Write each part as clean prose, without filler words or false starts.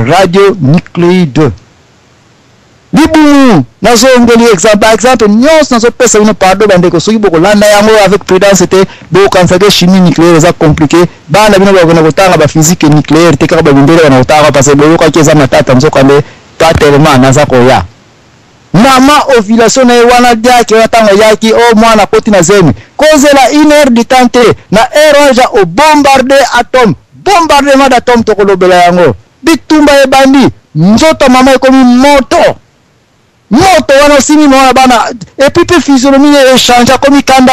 radionucléide. Libumu, nazo ngeli exemple, nyos nazo pesa une pardon bandeko soki boko landa yango avec prudence c'était bo kansake chimie nucléaire ça compliqué bana bino ba kona kotanga ba physique nucléaire te ka ba bindele na kotanga parce que bo ka keza matata nzokande ta tellement naza ko ya mama ovulation na wana diaki watanga yaki o mwana koti na zemi kozela 1 heure de temps na erreur au bombarder atome bombardement d'atome to kolobela yango bitumba e bandi nzoto mama ekomi moto wana simi mwana bana et puis physionomie échange comme kanda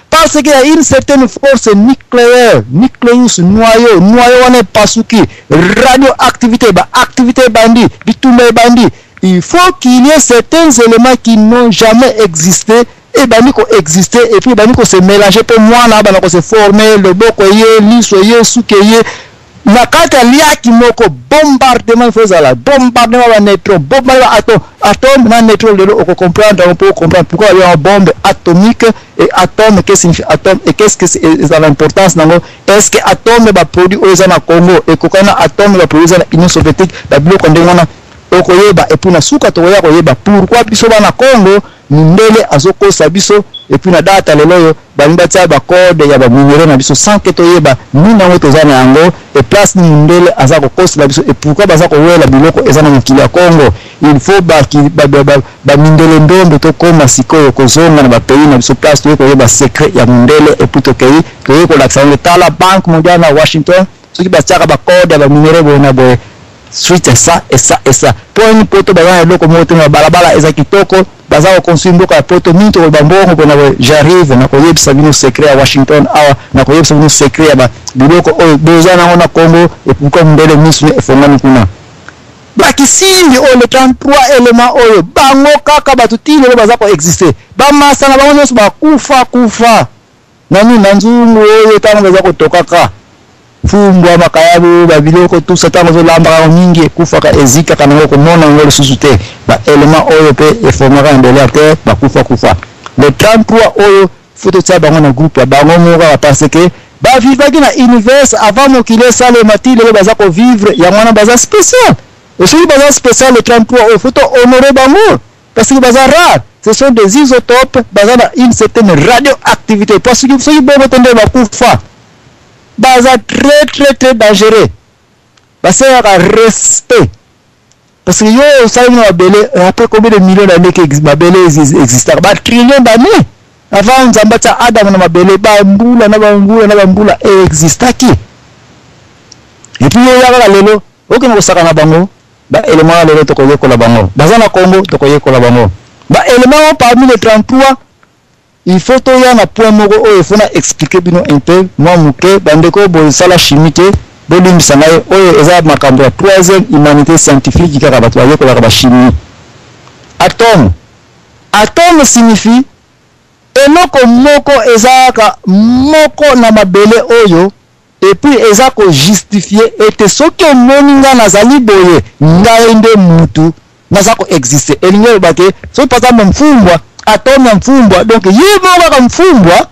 parce qu'il y a une certaine force nucléaire nucléus noyau wana pasuki radioactivité activité bandi bitumba bandi il faut qu'il y ait certains éléments qui n'ont jamais existé et bani ko exister et puis bani ko se mélanger pour mwana bana ko se former le boko ye liso ye suke ye nakata liaki moko bombardement faisala bombardement wa neutron bombardement atome na neutron le on comprendre on peut comprendre pourquoi il y a une bombe atomique et atome qu'est-ce que signifie atome et qu'est-ce que c'est l'importance nango est-ce que atome ba produit oza na Congo et kokana atome ba produit na Union soviétique ba biloko ndengona okoyeba et puis na suka to ya koyeba pourquoi biso ba na Congo mindele azokosa biso et puis na data lelo balinga tia ba code ya ba minere na biso sans que toyeba nina ngoto za na yango et place ni mindele azako kosa biso et pourquoi bazako wela biloko ezana mukili ya Congo il faut ba mindele ndombe to koma sikoyo kozonga na ba pays na biso place to koyeba secret ya mindele et puis to kei ko la tala banque mondiale na Washington soki ba tia ba code ya ba minere bona boy suite ça et ça pour une poto ba loko moto na balabala ezakitoko bazao consommer ko poto minto ko bambongo bona j'arrive na ko yebisa bino secret à Washington awa na ko yebisa bino secret ba biloko o bezana na Congo et pourquoi mbele misu efongani kuna bakisindi o le 33 éléments oyo bango kaka batutile bazako exister ba masana bango nyonso ba kufa nani nanzungu oyo tanga bazako tokaka fumbwa makayabu babiloko tout ça tango lamba mingi kufaka ezika kana ko mona ngolo susute ba element oyo pe efomaka ndele ate ba kufa le 33 oyo photo tsa bango na groupe ya bango moka parce que ba vivaki na univers avant mokile sale matile le baza ko vivre ya mwana baza spécial et celui baza spécial le 33 oyo photo honorer bango parce que baza rare ce sont des isotopes baza na une certaine radioactivité parce que ceux qui bobo tende ba kufa baza très dangereux parce qu'il y a respect parce que yo ça nous a belé après combien de millions d'années que mabele existe ba trillions d'années avant nzambata Adam na mabele ba mbula existaki et puis yo ya lelo okina ko saka na bango ba élément lelo to koye ko la bango baza na Congo to koye ko la bango ba élément parmi les 33 il faut to ya na point moko o il faut na expliquer bino un peu moi muke bandeko bo sala chimite bo limisa nayo oyo eza makambo ya troisième humanité scientifique kaka bato baye ko ba chimie atome signifie eloko moko ezaka moko na mabele oyo et puis ezako justifier et soki omoninga nazali boye ngai nde mutu nazako exister elingo bake so pata mfumbwa atome mfumbwa donc yibo kaka mfumbwa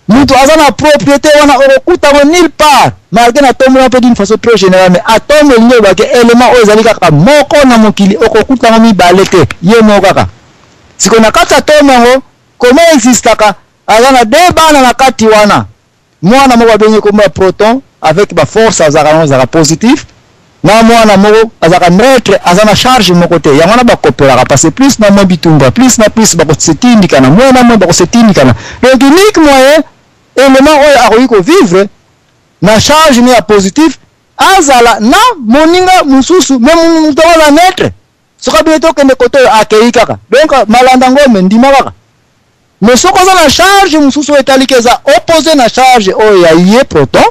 mutu azana propriété wana okuta ko nulle part malgré na atome un peu d'une façon trop générale mais atome elingo bake élément oyo ezali kaka moko na mokili okuta ko mibale te ye moko kaka siko na kati atome ngo comment existaka azana debana na kati wana mwana moko benye comme proton avec ba force azaka positif na mwana moko azaka neutre azana charge moko te yango na ba coopéra parce que plus na mo bitumba plus ba ko setindika na mwana mo ba ko setindika na donc unique moyen élément oyo akoyi ko vivre na charge ni ya positif azala na moninga mususu même muto wala neutre soka bileto kende koto akei kaka donc malanda ngome ndima kaka mais soko za na charge mususu etalikeza opposé na charge oyo ya ye proton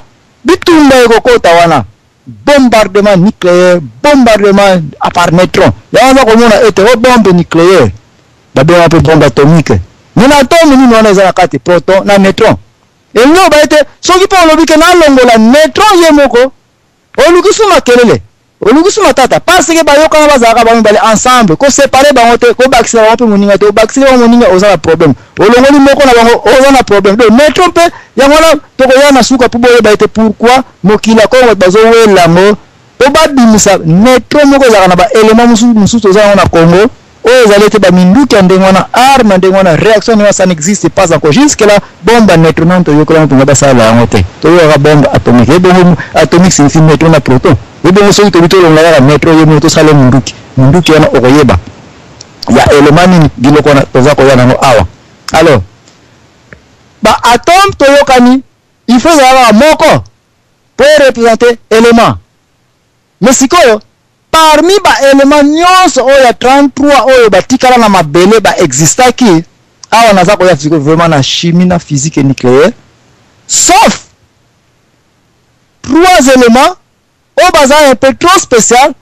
bitumba ekokota wana bombardement nucléaire bombardement à part neutron yango komona ete bombe nucléaire babé un peu bombe atomique mais l'atome ni wana za kati proton na neutron et no ba ete soki po lobi ke na longola neutron ye moko olukusuma kelele olukusuma tata parce que bayoka na bazaka ba mbale ensemble ko séparer bango te ko bakisa bango pe moninga te bakisa moninga oza problème olongoli moko na bango oza na problème donc neutron pe yango na to ko yana suka pubo ba ete pourquoi mokila ko bazo wela mo po babimisa neutron moko ezalaka na baélément mosusu tozala na Congo oyo ezali ete baminduki ya ndenge wana arme ya ndenge wana réaction ndenge ça n'existe pas encore jusque là bombe ya neutron nano toyokolana mpenza basala yango te toyoka bombe atomique ebongo atomique signifie neutron na proton ebongo soki tobi tolonga kaka neutron ye moko tosala minduki wana okoyeba ya élément nini biloko wana toza koya nango awa. Alors baatome toyokani il faut ezalaka moko pour représenter élément mais sikoyo parmi baélément nyonso oyo ya 33 oyo batikala na mabele baexistaki awa naza koya sikoyo vraiment na chimie na physique nucléaire sauf 3 éléments oyo baza un peu trop spécial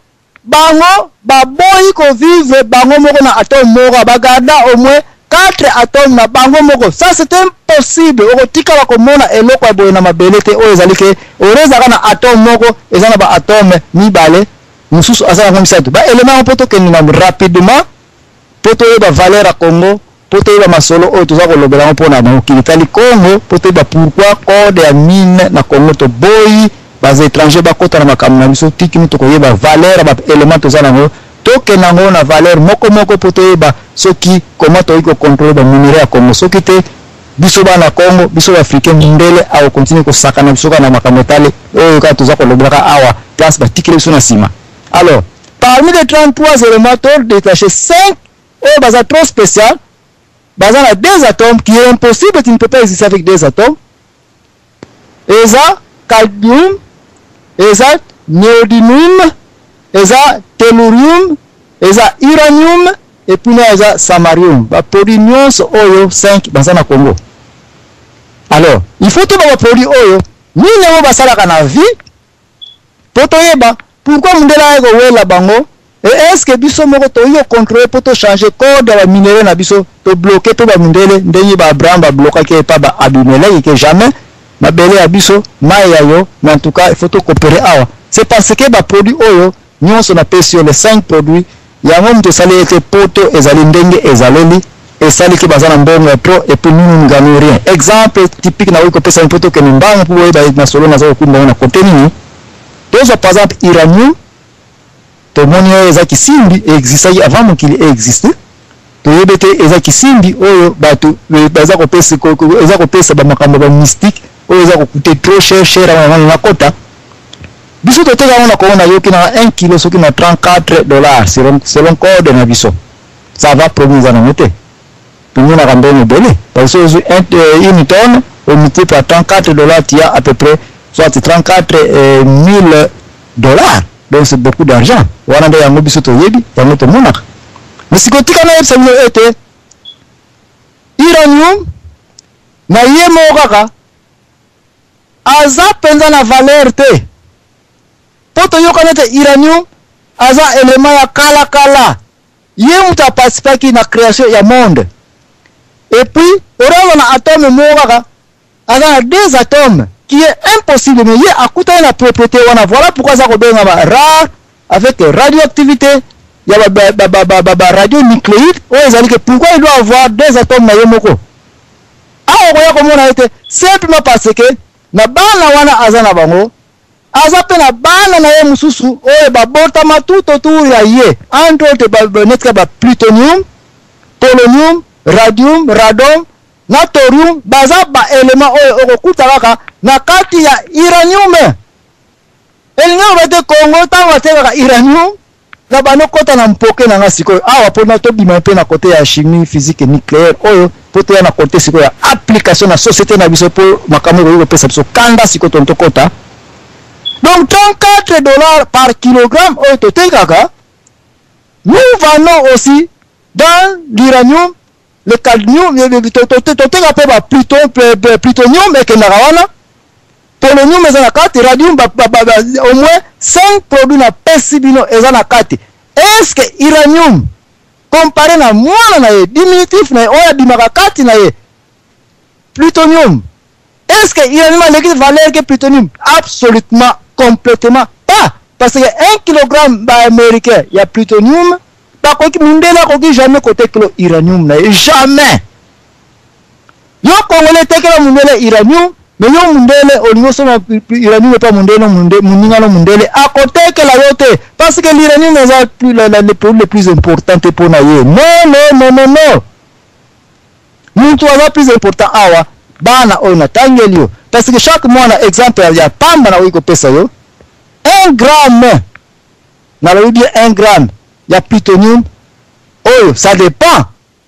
bango baboyi kovivre bango moko na atome moko bagarda au moins 4 atomes na bango moko. Ça c'est impossible okotikala komona eloko ya boye na mabele te oyo ezali ke orezaka na atome moko eza na baatome mibale mosusu aza nango misato baélément mpo tokende na rapidement mpo toyeba valeur ya Congo mpo toyeba masolo oyo toza kolobelango mpona mokili tali Congo mpo toyeba pourquoi code ya mine na Congo toboyi baza étranger bakota na makambo na biso tikini tokoyeba valeur ya baélément toza nango tokende nango na valeur moko mpo toyeba soki comment toyei kocontrôle baminere ya Congo soki te biso bana Congo biso baafricain mindele akokontinue kosakana biso kaka na makambo etali oyo kaka toza kolobelaka awa place batikele biso na nsima. Alors, parmi les 33 éléments, on détaché 5 et baza trop spécial. Baza a 2 atomes qui est impossible, tu ne peux pas exister avec 2 atomes. Et ça, cadmium, et ça, néodymium, et ça, tellurium, et ça, uranium, et puis là, ça, samarium. Ba produit nyonso oyo 5 baza na Congo. Alors, il faut tout ba produit oyo. Ni néo basalaka na vie. Poto yeba. Pourquoi mundela ego wela bango et est-ce que biso moko to yo contrôler pour to changer code ya minéraux na biso to bloquer to ba mundele ndenyi ba Abraham ba bloquer ke pa ba Abimelech que jamais mabele ya biso mai ya yo mais en tout cas il faut to coopérer awa c'est parce que ba produit oyo nyonso na pesi les 5 produits yango mto sali ete poto ezali ndenge ezaleli et sali ke bazana mbongo trop et puis nous gagnons rien. Exemple typique na wiko pesa poto ke mbango pour ba na solo na zo kumba na côté nini. Par exemple, uranium, tout le monde est qui simbi existait avant mon qu'il existe. Tout le monde est qui simbi, oh, bateau, les bazakopes, les mystique, oh, les a coûté trop cher à la quota. Biso tote on a qu'on a yoki na 1 kilo, ce qui na $34 selon code de Nabiso. Ça va produire en été. Tout le monde a ramené belé. Parce que une tonne, au multiple à $34, tu as à peu près soit 34 000 dollars. Donc c'est beaucoup d'argent. Wana ndio yango biso toyebi yango to monaka. Musikotika na yebisa bino ete uranium na ye mokaka aza penza na valeur te. Poto yoka nete uranium aza élément ya kala. Ye muta participaki na création ya monde. Et puis orango na atome mokaka aza 2 atomes qui est impossible mais il a coûté la propriété voilà pourquoi ça robert rare avec radioactivité il y a radio nucléide pourquoi il doit avoir 2 atomes na yemoko comment on a été simplement parce que na bana wana azana bango azape na bana na ye mususu oyo babotama tout autour ya ye entre autres netka ba plutonium polonium radium radon na thorium baza ba élément oyo okokuta kaka na kati ya uranium elinga bate Congo tango ateka uranium na bano kota na mpoke na ngasiko awa pona to bima pe na côté ya chimie physique nucléaire oyo poto ya na côté siko ya application na société na biso po makambo ko pesa biso kanda siko tonto kota. Donc $34 par kilogramme oyo to tekaka. Nous vendons aussi dans l'uranium le cadmium toteka pe ba plutonium et kenarawana polonium ezana kati radium au moins 5 produits na pesibino ezana kati. Est-ce que uranium comparé na mwana na ye diminutif na oya dimaka kati na ye plutonium est-ce que uranium a l'équipe valeur que plutonium? Absolument complètement pas parce que 1 kg ba américain il y a plutonium ba ko ki mundela ko ki jamais côté kilo uranium na jamais yo congolais tekela mundela uranium mais yo mundele olingo soma uranium pas mundele muninga no mundele à côté que la yote parce que l'uranium est le produit le plus important pour na ye. Non. Muntu wa plus important awa bana ona tangelio parce que chaque mois na exemple ya pamba na wiko pesa yo 1 gramme na lo bien 1 gramme ya plutonium oyo ça dépend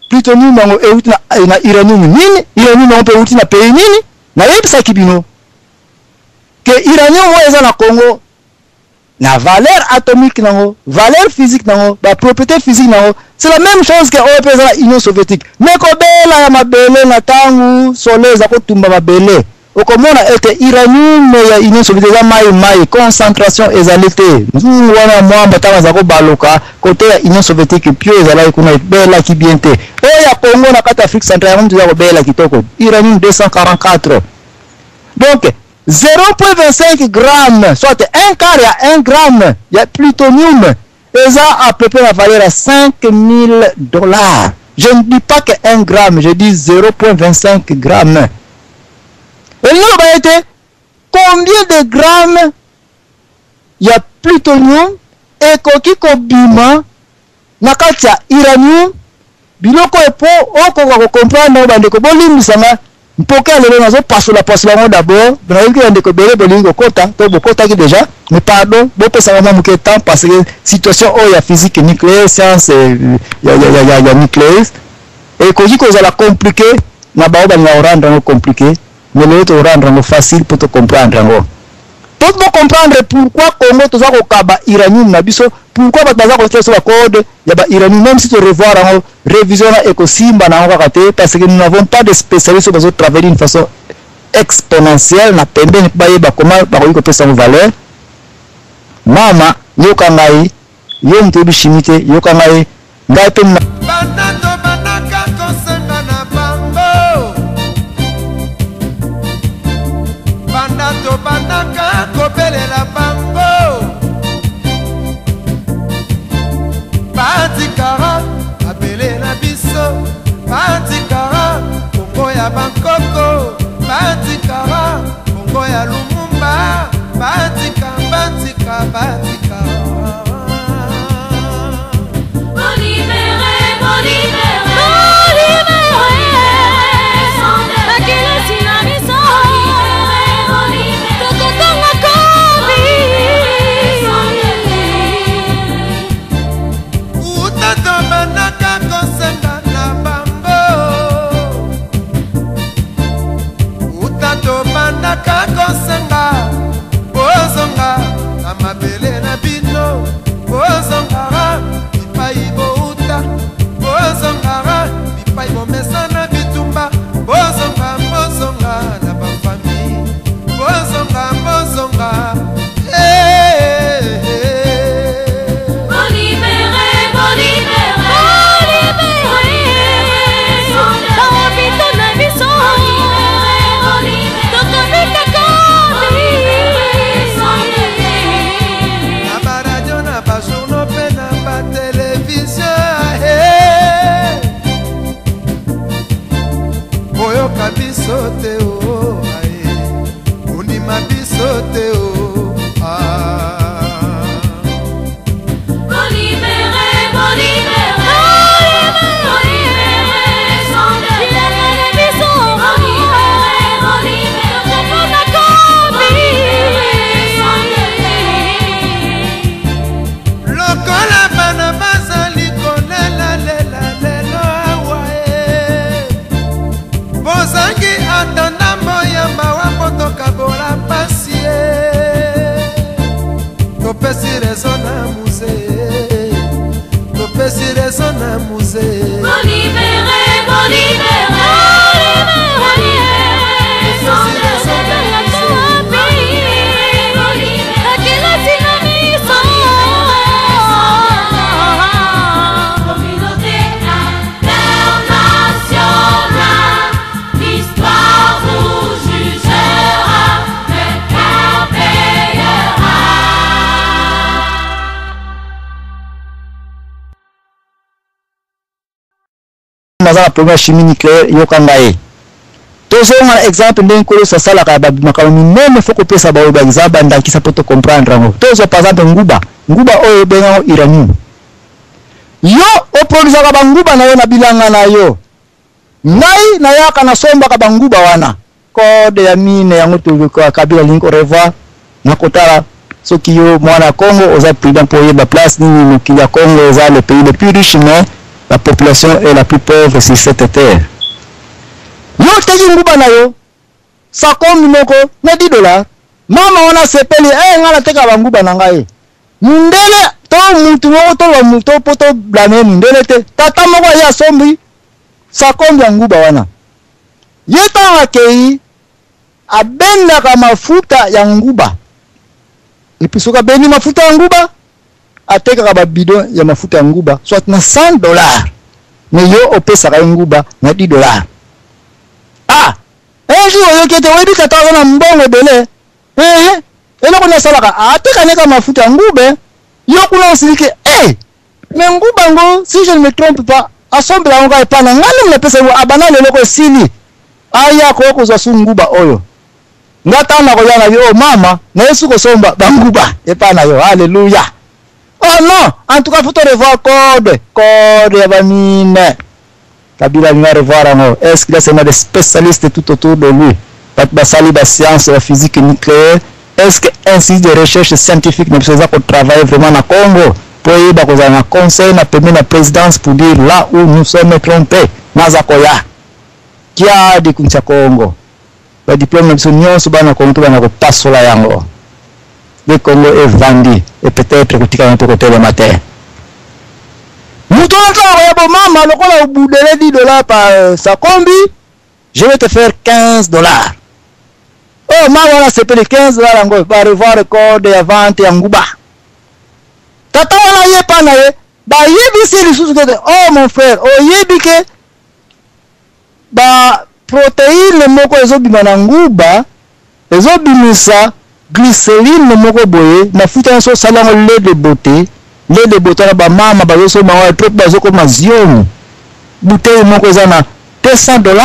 plutonium ngo euti na uranium nini uranium ngo euti na pays nini na yebisa kibino que uranium eza na Congo na valeur atomique nango valeur physique nango ba propriété physique nango c'est la même chose que au pesa la Union soviétique mais ko bela ya mabele na tangu soleil za ko tumba mabele okomona ete uranium ya Union soviétique za mai concentration ezalite wana mwamba tanga za ko baloka côté ya Union soviétique pio ezala kuna bela ki biente o ya Congo na kata Afrique centrale mtu za ko bela kitoko uranium 244 donc 0,25 grammes, soit un quart à 1 gramme, il y a plutonium. Et ça, à peu près, la valeur à $5,000. Je ne dis pas que 1 gramme, je dis 0,25 grammes. Et là, bah, été, combien de grammes il y a plutonium et koki kobima, nakatia uranium, biloko epo, oko comprendre, bandeko, bolimisanga, mpoka lelo nazo pasola d'abord na yoki ndeko bele bolingo kota to bokota ki déjà mais pardon bo pesa mama muke temps parce que situation o ya physique nucléaire science ya nucléaire et koji ko la compliqué na ba ba na rendre compliqué mais le to rendre facile pour te comprendre ngo tout le monde comprendre pourquoi Congo to za ko kaba uranium na biso pourquoi bataza ko tesa code ya ba uranium même si tu revoir en révision na écosimba na ngaka te parce que nous n'avons pas de spécialistes qui travaillent d'une façon exponentielle na pembe ni ba yeba comment ba ko pesa valeur mama yoka ngai yo mtebi chimite yoka ngai ngai pe banato banaka kosenga na bango banato banaka kobelela bango batikara abele na biso batikara kongo ya bankoko batikara kongo ya lumumba batika kakosenga bozonga na mabele na bino bozongara bipai bouta bozongara bipai bomesa na bitumba bozonga na bafami bozonga bisote o ae unima bisote o lokola bana bazali kolela lelo awae bozangi atanda moyamba wapotoka bola pasie topesi rezo na musée topesi rezo na musée la première chimie nucléaire yokangae tozonga exemple ndenge kolo sasalaka babimaka minene faut kopesa baoyo baexemple bandakisa po tocomprendre yango tozwa par exemple nguba oyo ebengango uranium yo oproduisaka banguba na yo na bilanga na yo ngai nayaka nasombaka banguba wana code ya mine yango kabila linko revoir nakotala soki yo mwana Congo oza président pour yeba place nini mokili ya Congo eza le pays le plus riche mais la population est la plus pauvre sur cette terre. Yo teki nguba na yo sakomi moko na $10 mama wana sepeli ngala teka banguba na ngai mundele to mutu moko to mutu poto blame mundele te tata moko ya sombi sakomi ya nguba wana yeta akei abendaka mafuta ya nguba episoka beni mafuta ya nguba atekaka ba bidon ya mafuta ya nguba soit na $100 mais yo opesaka nguba na $10. Jour yo kete webi tata na mbongo bele eloko na salaka ateka neka mafuta ya ngube yo kuna usilike mais nguba ngo si je ne me trompe pas asombela ngo epana ngani mnapesa ngo abana leloko sili aya ko kozwa su nguba oyo ngata na koyana yo mama na Yesu ko somba banguba epana yo haleluya. Oh non, en tout cas faut te revoir code ya bamine Kabila vient revoir alors. Est-ce qu'il y a seulement des spécialistes tout autour de lui? Basali la science, la physique nucléaire. Est-ce que ainsi des recherches scientifiques ne peuvent pas travailler vraiment dans Congo pour y avoir un conseil, la présidence pour dire là où nous sommes trompés, Nazakoya, qui a dit qu'on Congo. Le diplôme de l'Union, c'est un compte qui passe sur la yango. Le Congo est vendu et peut-être que tu as un côté le matin. Nous t'entendons, maman, au bout de $10 par sa combi, je vais te faire $15. Oh, maman, c'est payé $15, on va revoir le code de vente en Gouba. Tata, on a pas naé, bah, yebi sous oh, mon frère, oh, yebi que, bah, protéines, moko, ezobima na Gouba, ezobimisa, glycérine, moko boye, na futa so salango lait de beauté. Les débutants ba mama ba so ma trop bazo comme zion bouteille moko zana $200.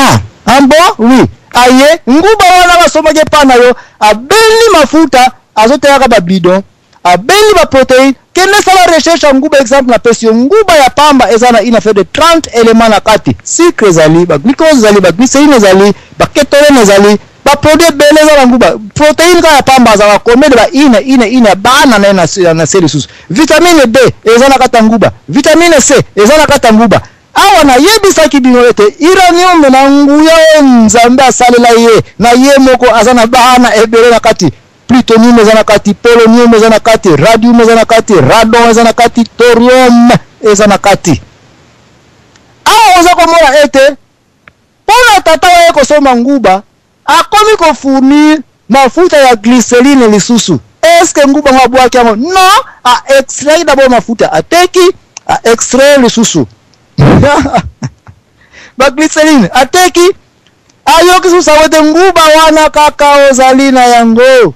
Ah bon oui aye nguba wana ba soma ke pana yo abeli mafuta azoteka ba bidon abeli ba protéines kene sala recherche nguba exemple na pesio nguba ya pamba ezana ina fait de 30 éléments na kati sucre zali ba glucose zali ba glycérine zali ba kétone zali ba produit belé za nguba protéine ka ya pamba za combien de ba ina bana na ressources vitamine D ezana kata nguba vitamine C ezana kata nguba awa na yebisa kibino ete uranium na nguya nzambe asalela ye na ye moko azana bana ebele na kati plutonium ezana kati polonium ezana kati radium ezana kati radon ezana kati thorium ezana kati awa oza komona ete pona tata ye kosoma nguba akomi ko fournir mafuta ya glycérine lisusu. Est-ce que nguba ngabwa kiamo? Non, a extraire d'abord mafuta ateki a extraire lisusu. Ba glycérine ateki ayo kisusa wote nguba wana kakao zalina yango.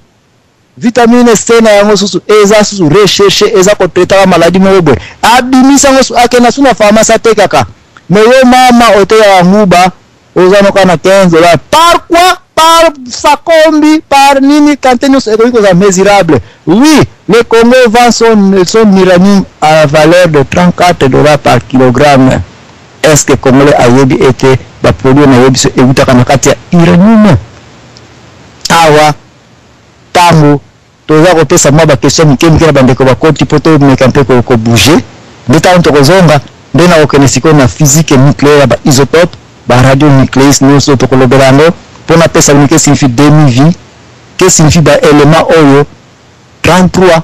Vitamine C na yango susu eza susu recherche eza ko traiter maladie mobwe. Abimisa ngo akena suna pharmacie tekaka. Meyo mama ote ya nguba ozano kana $15. Par quoi? Par sa combi, par nini contenus économiques mesurables. Oui, le Congo vend son uranium à valeur de $34 par kilogramme. Est-ce que le Congo a été produit na yebi et vous avez uranium? Awa, tango, toza ko pesa mwa ba question mikemike na bandeko ba koti poto mekampe ko bouger. Ndeta onto kozonga ndena okenesiko na physique nucléaire ba isotope, ba radionucléaire nous auto koloberano. Pour la pesa unique signifie demi-vie, que signifie ba élément oyo 33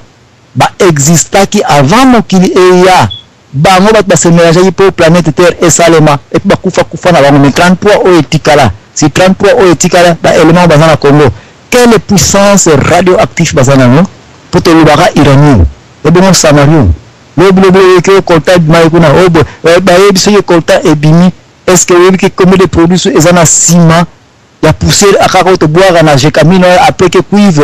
ba exista qui avant mokili eya ba ngo ba se mélanger pour planète Terre et salema et ba kufa na ba 33 oyo etikala si 33 oyo etikala ba élément ba na Congo quelle puissance radioactive ba na no pour te lubara uranium et bon samarium le que colta mai kuna obo ba yebiso ye colta ebimi est-ce que oui que comme des produits ezana ciment la poussière à kako te boire na jekamino après que cuivre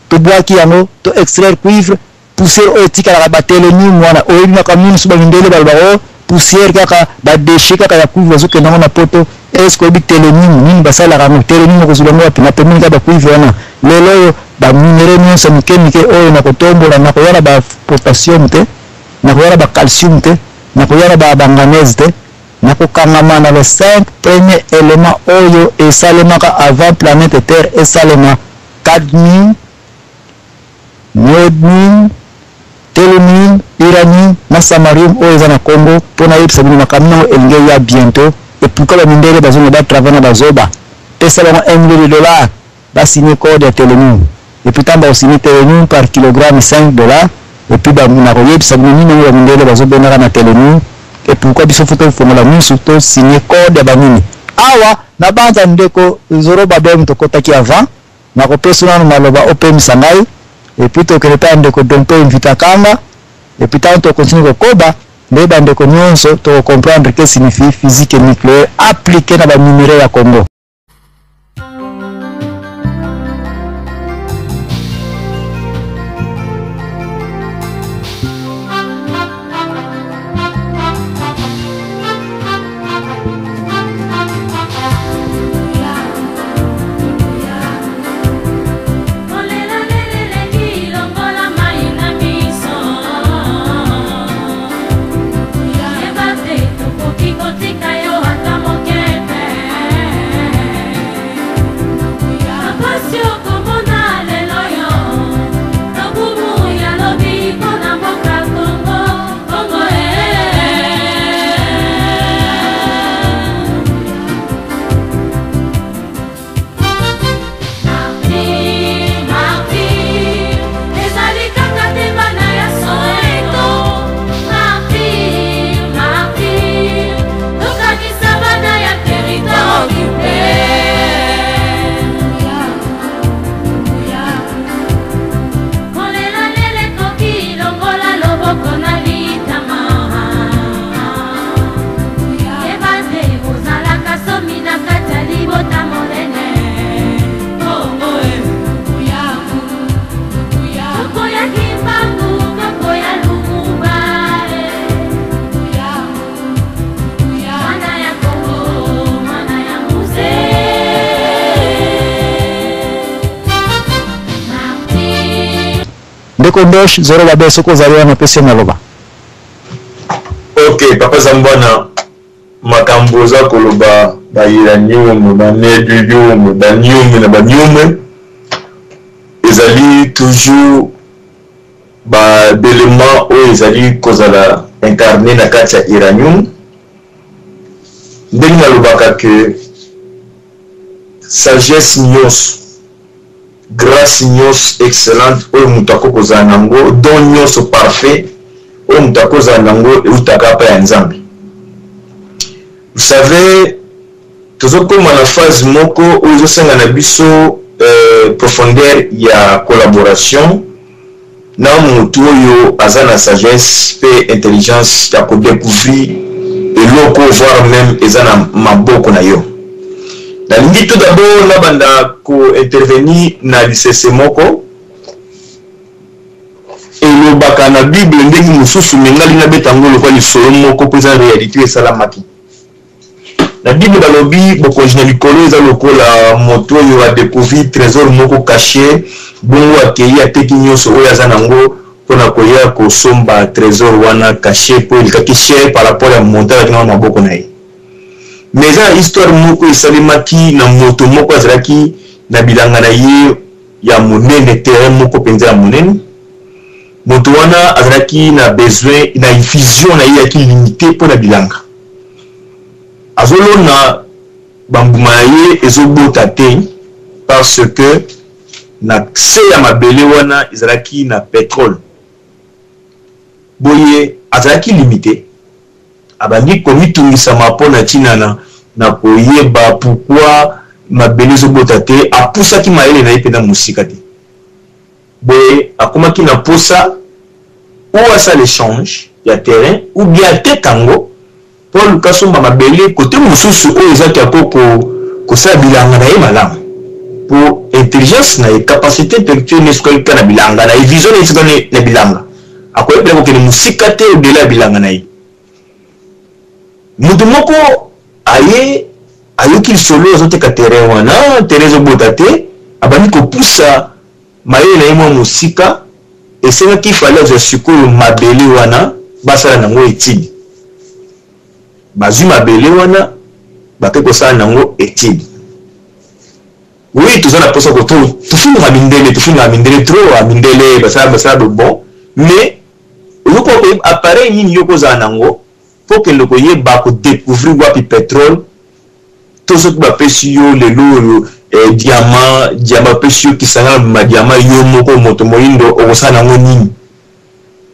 te boire qui ano te extraire cuivre poussière etika la batele ni mwana oyi na kamini suba ndele balbaro poussière kaka ba déchet kaka ya cuivre zo kenango na poto est-ce que bi télénim nini basala kama télénim ko zulongo wapi na pemini ka ba cuivre wana lelo ba minéraux nyonso mike oyo na kotombola na koyala ba potassium te na koyala ba calcium te na koyala ba manganèse te na kokangama na les 5 premiers éléments oyo esalemaka avant planète terre esalema cadmium, niobium, tellurium, uranium, na samarium oyo eza na Congo pona yebisa bino makamina elingi ya bientôt et pourquoi ba mindele bazonga ba travailler na bazoba pesa bango $1 million ba signer code ya tellurium et puis tamba signer tellurium par kilogramme $5 et puis ba na yebisa bino nini ba mindele bazobena na tellurium et pourquoi biso foto fongola nous surtout signer code ya banini awa na banza ndeko zoro babem to kotaki avant na kopesa na maloba open sangai et puis to keleta ndeko dompe invita kanga et puis tant to continue koba ndeba ndeko nyonso to comprendre que signifie physique nucléaire appliqué na ba minéraux ya Congo. Ndosh zoro babe soko zaliwa na pese maloba. Okay, papa Zambwana makambo za koloba ba uranium ba nédrium ba nium na ba nium ezali toujours ba d'éléments o ezali kozala incarné na kati ya uranium ndenge nalobaka ke sagesse nyonso grâce nyonso excellente oyo mutu akokozala nango don nyonso parfait oyo mutu akozala nango eutaka pa ya nzambe. Vous savez tozokoma na phase moko oyo ezosenga na biso profondeur ya collaboration na mutu oyo aza na sagesse pe intelligence ya kodécouvrir eloko voire même eza na maboko na yo. Nalingi tout d'abord na banda ko intervenir na lisese moko elobaka na Bible ndenge mosusu mengali na betango lokwa lisolo moko pesa réalité esalamaki. Na Bible balobi bokonjina likolo eza lokola moto oyo a découvrir trésor moko caché bongo akei ateki nyonso oyo aza nango mpona koya kosomba trésor wana caché po elikaki cher par rapport ya montant akina maboko na ye. Mais eza histoire moko esalemaki na moto moko azalaki na bilanga na ye ya monene terrain moko mpenza ya monene. Moto wana azalaki na besoin na vision na ye yaki limité mpo na bilanga. Azolona bambuma na ye ezobota te parce que na se ya mabele wana ezalaki na pétrole. Boye azalaki limité. Abandi komitungisa mpona ntina na koyeba pourquoi mabele ezobota te apusaki mayele na ye mpe na mosika te. Boye akomaki na posa ou asala échange ya terrain ou bien atekango mpo luka somba mabele kote mosusu oyo ezaki ako kosala bilanga na ye malamu po intelligence na ye capacité intellectuelle nesokalika na bilanga na ye vision na esika na bilanga akoyebela kokende mosika te odela ya bilanga na ye. mutu moko ayoki solo azoteka terrain wana terrain ezobota te abandi kopusa mayele na ye mwa mosika esengaki fale azwa sikoyo mabele wana basala nango étude bazwi mabele wana bake kosala nango étude. Oui, tout ça na posa ko tout fini na mindele trop amindele basala bon mais yoko appareil nini yoko za nango pour que le koye ba ko découvrir wapi pétrole tout ce que ba pesi yo le lolo diamant pesi yo kisanga ma diamant yo moko moto moyindo okosala nango nini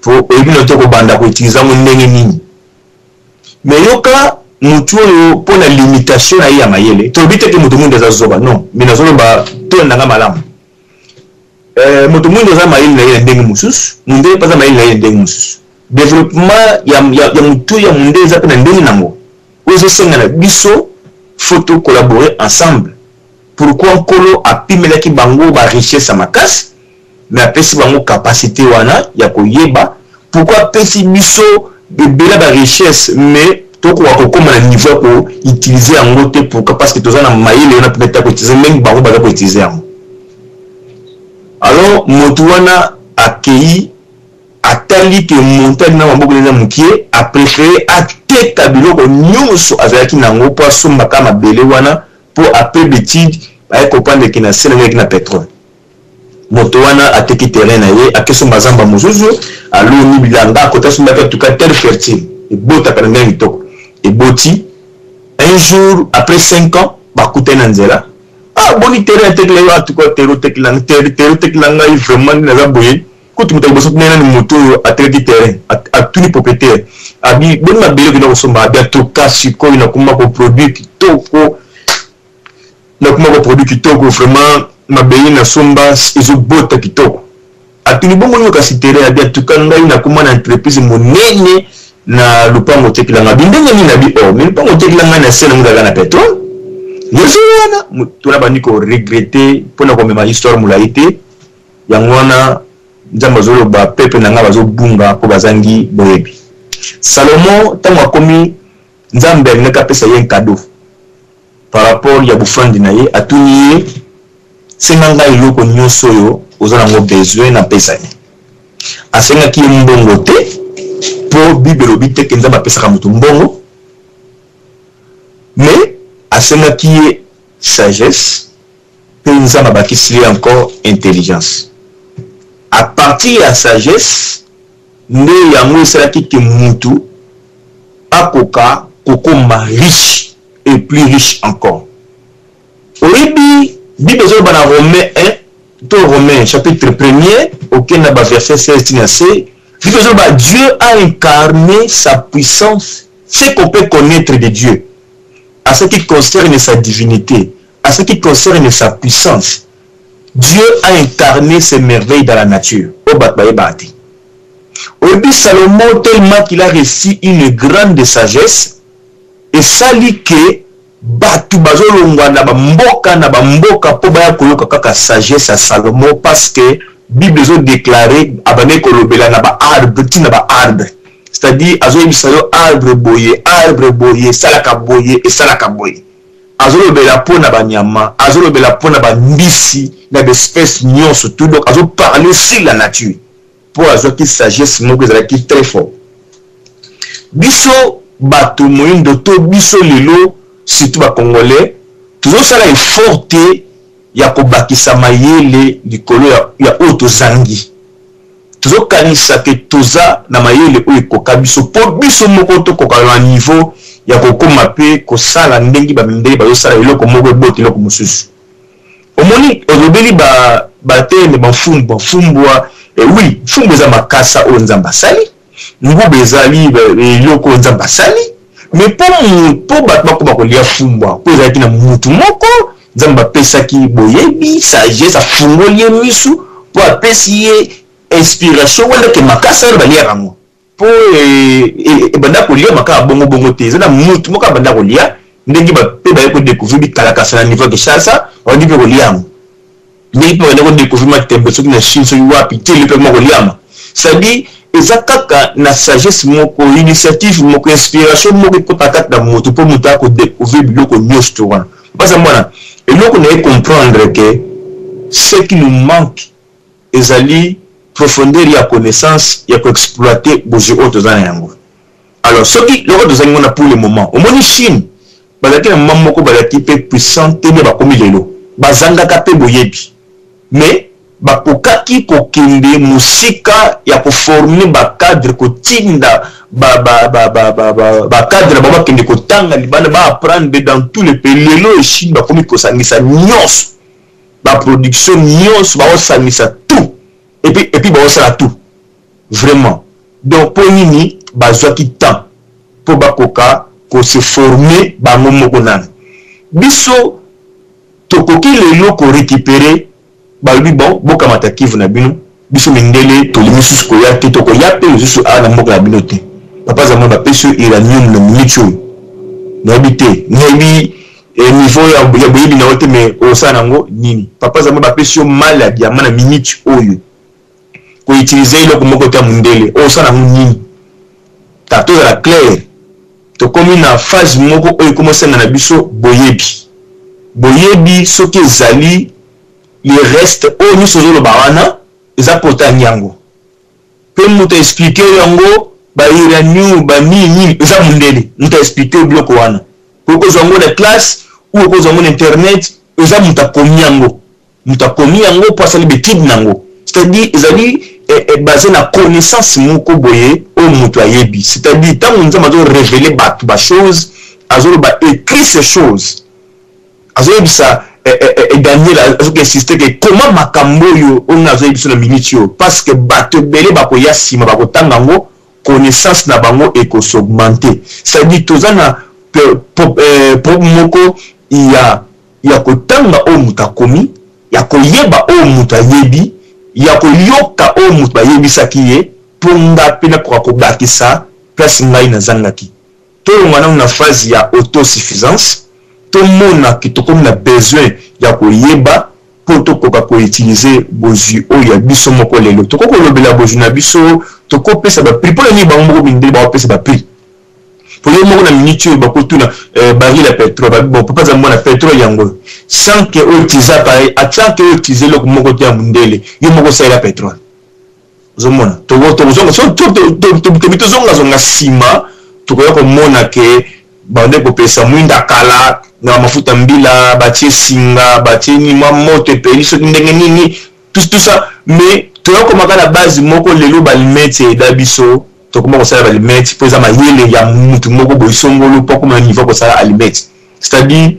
pour ebino to ko banda ko utiliser mo ndenge nini mais yoka mutu oyo pour la limitation na ya mayele to bite ke mutu mundu azoba non mina zolo ba to ndanga malamu mutu mundu za mayele na ya ndenge mususu mundu pas za mayele na ya ndenge mususu développement ya mutu ya mundu za na ndenge nango ozo senga na biso faut collaborer ensemble. Pourquoi nkolo apimelaki bango ba richesse à makasi mais apesi bango capacité wana ya koyeba pourquoi pesi biso bebela ba richesse mais toko wakokoma na niveau ko utiliser yango te pourquoi parce que tozana mayele na peut-être ko utiliser même bango ba ko utiliser yango. Alors motu wana akei atali ke montagne na maboko na mukie a préféré ateka biloko nyonso azalaki nango po asomba kama bele wana pour après d'étude ay comprendre que na sena ngeki na pétrole. Moto wana ateki terrain na ye akeso mazamba mozuzu alo ni bilanga kota sumba en tout cas terre fertile et bota kana ngitoko et boti un jour après 5 ans bakute na nzela boni terrain tekle yo atuko terre teklanga vraiment na zaboye kutu muta boso nena ni moto ateki terrain atuni propriétaire abi boni mabele bino kosomba abi atoka siko ina kuma ko produit kitoko na kuma ko produit kitoko vraiment mabele na somba ezo bota kitoko atuni bongo nyoka sitere abi atuka ngai na kuma na entreprise monene na lupango tekilanga bindenge ni na bi mais lupango tekilanga na sena mudaga na pétrole yeso wana tuna bandi ko regretter pona ko mema histoire mulaite yangwana nzamba zolo ba pepe na nga bazo bunga ko bazangi boyebi. Salomon tango akomi nzambe ngaka pesa ye cadeau par rapport ya bufandi na ye atuni senganga iloko nyonso yo ozana ngo besoin na pesa ni asenga ki mbongo te po bibelo bite kenza ba pesa ka mutu mbongo mais asenga ki sagesse penza mabakisili encore intelligence. À partir de la sagesse, nous avons que Moutou, Akoka, Kokoma riche et plus riche encore. Au début, Bible dans Romains 1, dans Romains chapitre 1er, auquel n'a pas verset 16 c, Dieu a incarné sa puissance, ce qu'on peut connaître de Dieu, à ce qui concerne sa divinité, à ce qui concerne sa puissance. Dieu a incarné ses merveilles dans la nature. Au début, Salomon, tellement qu'il a reçu une grande sagesse, et ça lit que Batu Bazolongwa na mboka po baya koyoka kaka sagesse à Salomon parce que Bible a déclaré abane kolobela na ba arbre tina ba arbre. C'est-à-dire azo ebisalo arbre boye, salaka boye et salaka boye. Azolo bela pona banyama, azolo bela pona bandisi na d'espèces nyonso tout donc azo parler sur la nature pour azo qui sagesse moko ezalaki très fort. Biso bato moyindo to biso lelo surtout ba congolais toujours sala effort te ya kobakisa mayele likolo ya oto zangi. Toujours kanisa ke toza na mayele oyo ekoka biso po biso moko to koka na niveau ya kokoma pe kosala ndengi ba mindeli ba yosala eloko moko eboti eloko mususu. Omoni ozobeli ba teme ba fumbwa oui fumbu za makasa o nzamba sali ngubu ezali eloko nzamba sali mais po ba bakoma kolia fumbwa ko ezali na mutu moko nzamba pesaki boyebi sagesse afungoli misu po apesi ye inspiration wala ke makasa ba lia rango po banda kolia makaka bongo te zana mutu moka banda kolia ndenge ba pe ba ko découvrir bi kala kasana niveau ke chasa on dit ko liam ndenge ba ko découvrir ma tembe soki na Chine so wapi te le pe mo liam ça dit eza kaka na sagesse moko initiative moko inspiration moko potaka na moto pour muta ko découvrir biloko nyonso to wana parce mwana eloko na comprendre que ce qui nous manque ezali profondeur ya connaissance ya ko exploiter bozo otozana yango. Alors ce qui le rôle de pour le moment au moni Chine bazaki na mama moko bazaki pe puissante ne ba komi lelo bazanga ka pe boyebi mais bakokaki kokende musika ya koformer ba cadre kotinda ba cadre ba kende kotanga libana ba apprendre dans tous les pays lelo et Chine ba komi kosangisa nyonso ba production nyonso ba osangisa tout et puis ba osala tout vraiment donc pour nini bazwaki temps pour bakoka ko se former bango moko nana biso tokoki lelo ko récupérer balbi bon boka matakivu na bino biso mindele to limisus ko ya te to ko ya pe biso ana moko na bino te papa za mba peso iranium na minicho na bité ngebi niveau ya boyebi na wote me osana ngo nini papa za mba peso malade ya mana minicho oyo ko utiliser lo ko moko ta mundele osana ngo nini tato la clair to komi na phase moko oyo commencer na biso boyebi soki ezali le reste oyo nyonso ozoloba wana eza pota nyango mpe moto explike yango bairanium banini eza mundele moto explike biloko wana po okozwa yango na classe ou okozwa yango na internet eza moto akomi yango po asali betide nango c'est-à-dire ezali basé na connaissance moko boye oyo moto ayebi c'est-à-dire ntango nzambe azorévele bato bachose azoloba écrit ces choses azoyebisa Daniel a insisté que comment makambo yo on a besoin de minitio parce que bato belé bakoya sima bakotanga ngo connaissance na bango et ko s'augmenter c'est-à-dire tozana pour moko ya kotanga o mutakomi ya koyeba o mutayebi ya koyoka o mutayebi sakiye pour ngapena kwa kobakisa place ngai na zangaki to ngana na phase ya autosuffisance tout le monde qui a besoin de pour to utiliser bozu o ya biso moko lelo to ko lobela bozu na biso to ko pesa ba prix pour ni bango bindé ba pesa ba prix pour yo moko na minute ba ko tuna baril à pétrole bon papa za mona pétrole yango sans que o utiliser pareil attend que o utiliser le moko ya mundele yo moko sa la pétrole zomona to zonga so to zonga sima to ko mona ke bande ko pesa mwinda kala na mafuta mbila batie singa batie ni moto epeli so ndenge nini tout ça mais to yako makala base moko lelo balimete da biso to koma ko sala balimete poza mayele ya mutu moko boisongolo po koma niveau ko sala alimete c'est-à-dire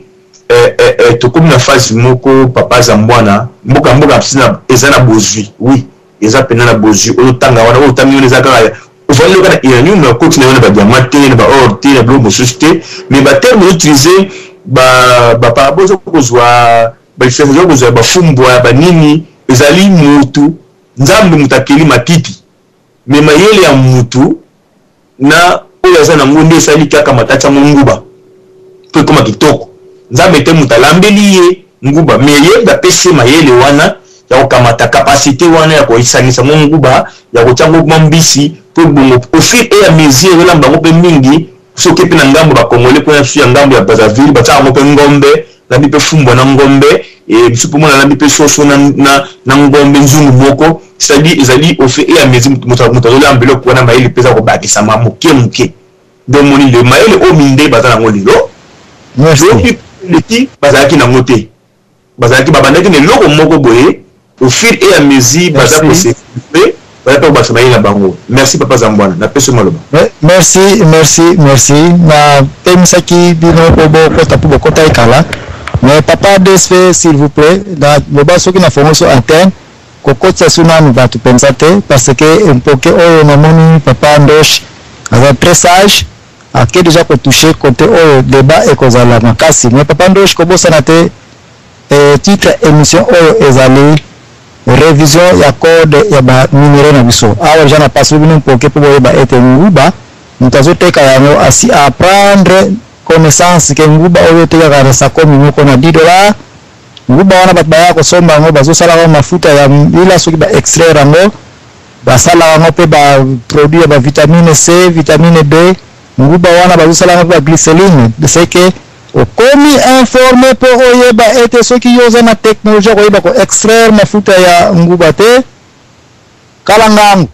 to koma na phase moko papa za mbwana mboka psina ezana bozui oui eza pena na bozui o tanga wana o tami on ezaka voyez le cas iranium na continue na ba diamant na ba or na blomo société mais ba terme utiliser ba parabozo kozwa ba ifezo kozwa ba fumbwa ba nini ezali mutu nzambe mutakeli matiti mais mayele ya mutu na oyo azana ngonde sali kaka matata munguba po koma kitoko nzambe te mutalambeli ye nguba mais ye ba pese mayele wana ya kokamata capacité wana ya koisanisa munguba ya kochango mambisi pour bongo au fil et à mesure la bango pe mingi soki pe na ngambo ba kongole ko na su ya ngambo ya Brazzaville ba tsa mo pe ngombe na bi pe fumbo na ngombe et biso mona na bi pe soso na ngombe nzungu moko c'est-à-dire ezali au fil et à mesure moto la mbelo ko na maili pesa ko bakisa ma moke donc moni le maili o minde bazana ngolilo donc leki bazaki na ngote bazaki babandaki ne loko moko boye au fil et à mesure bazako se merci papa Zambwana na peso maloba merci na pemisaki bino bobo kota pour kota ikala mais papa DSV s'il vous plaît da boba soki na fongoso antenne kokotsa suna ni batu pensate parce que mpoke oyo na moni papa Ndosh aza très sage a que déjà ko toucher côté oyo débat et kozala makasi mais papa Ndosh ko bosana te titre émission oyo ezali révision ya code ya ba numero na biso awa jana passe bino mpoke po ba ete nguba mtazoteka yango asi apprendre connaissance ke nguba oyo teka kana sa komi moko na $10 nguba wana bat baya ko somba ngo bazo sala mafuta ya ila soki ba extraire ngo basala yango mpe baproduit ya vitamine C, vitamine B, nguba wana bazosala yango mpe glycéline. C'est que okomi informé mpo oyeba ete soki yo oza na technologie koyeba ko extraire mafuta ya nguba te, kala ngangu.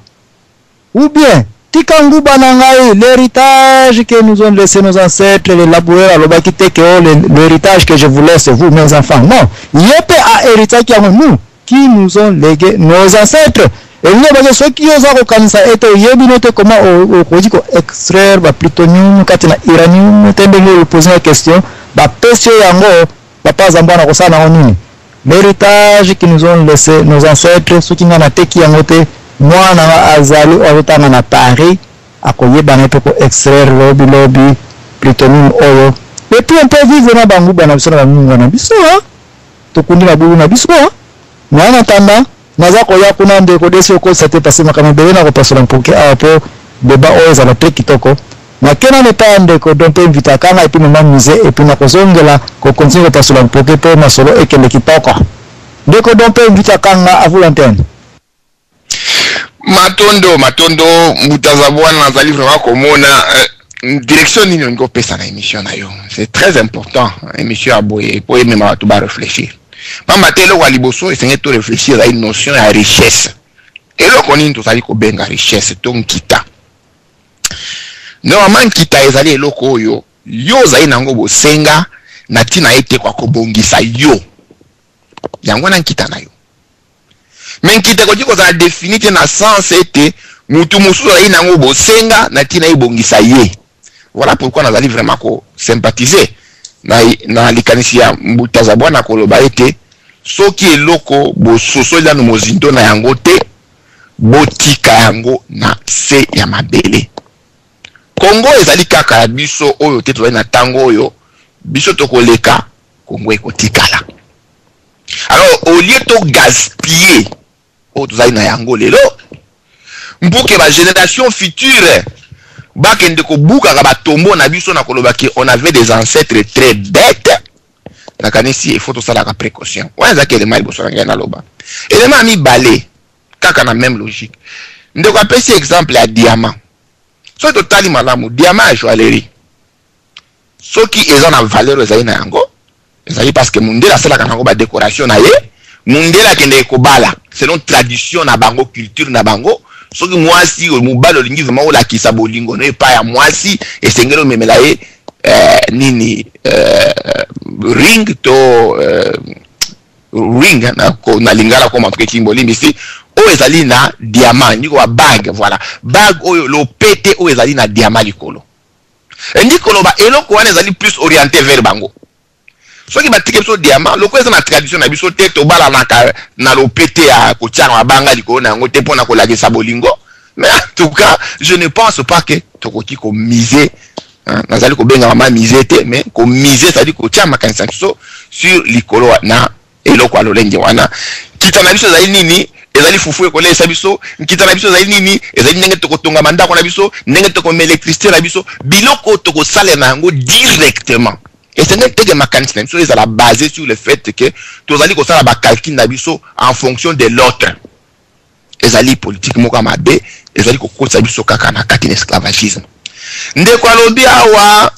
Ou bien tika nguba na ngai, l'héritage que nous ont laissé nos ancêtres, les laboureurs alobaki te que l'héritage que je vous laisse vous mes enfants. Non, yepe a héritage qui nous qui nous ont légué nos ancêtres. Et nous avons ceux qui osent reconnaître et yebi note comment on dit ko extraire ba plutonium katina uranium tendeli poser la question ba pesio yango ba pas ambana ko sana nini. L'héritage qui nous ont laissé nos ancêtres, ceux qui n'ont te ki yango te mwana azali otanga na Paris akoyeba na peko extraire lobby plutonium oyo. Et puis on peut vivre na bangu bana biso na mungu na biso to kundi na bulu na biso mwana tanda naza koya kuna ndeko desi ko sate passer makama bele na ko pasola mpoke apo beba oyo za te kitoko na kena ne pa ndeko donc invita kanga et puis mama musée et puis na kozongela ko continue ko pasola mpoke pe na solo ekende kitoko ndeko donc invita kanga à vous l'antenne. Matondo mutazabwana nazali vraiment komona direction nini ngo pesa na émission na yo. C'est très important émission aboye pour même ba to ba réfléchir. Mama telo wa liboso essayez de réfléchir à une notion de richesse. Et là qu'on est tous allés ko benga richesse ton kita. Normalement kita ezali eloko yo zai nango bo senga na tina ete kwa kobongisa yo. Yango na kita na yo. Mais kita ko diko za définir na sens ete mutu mususu zai nango bo senga na tina ibongisa ye. Voilà pourquoi nazali vraiment ko sympathiser na likanisi ya mbutaza bwana koloba ete soki eloko bososo eza no mozindo na yango te botika yango na se ya mabele. Kongo ezali kaka ya biso oyo te tozali na tango oyo biso tokoleka Kongo ekotikala. Alors au lieu to gaspiller oyo tozali na yango lelo mbuke ba génération future bakende ko buka ka batombo na biso na koloba ki on avait des ancêtres très bêtes. La kanisi il faut tout ça la précaution. Ouais ça que les mal boso ngena loba. Élément mi balé kaka na même logique. Ndeko apesi exemple ya diamant. So totali malamu diamant a joaillerie. So qui est en valeur ezali na yango. Ezali parce que mundela sala kanango ba décoration na ye. Mundela kende ko bala selon tradition na bango culture na bango. Soki mwasi mobalo lingi vraiment ola kisa bolingo no epa ya mwasi esengelo memela ye nini ring to ring na lingala ko matuke kimboli mbisi o ezali na diamant ndiko wa bag voilà bag oyo lo pete o ezali na diamant likolo ndiko lo ba eloko wana ezali plus orienté vers bango soki batike so diamant loko eza na tradition na biso te to bala na lo pete ya ko tianga mabanga likolo na ngo te pona ko lagisa bolingo. Mais en tout cas je ne pense pas que tokoki ko miser nazali ko benga mama miser te mais ko miser ça dit ko tia makanisa so sur likolo na eloko alolenge wana kita na biso ezali nini ezali fufu ko lesa biso kita na biso ezali nini ezali ndenge tokotonga mandako na biso ndenge tokoma électricité na biso biloko toko sala na ngo directement. Et c'est que ma mécanisme est la basée sur le fait que tous allez comme ça la calcul d'abisso en fonction de l'autre. Les alliés politiques moka mabe, les alliés ko ça biso kaka na kati esclavagisme. Ndeko alobi awa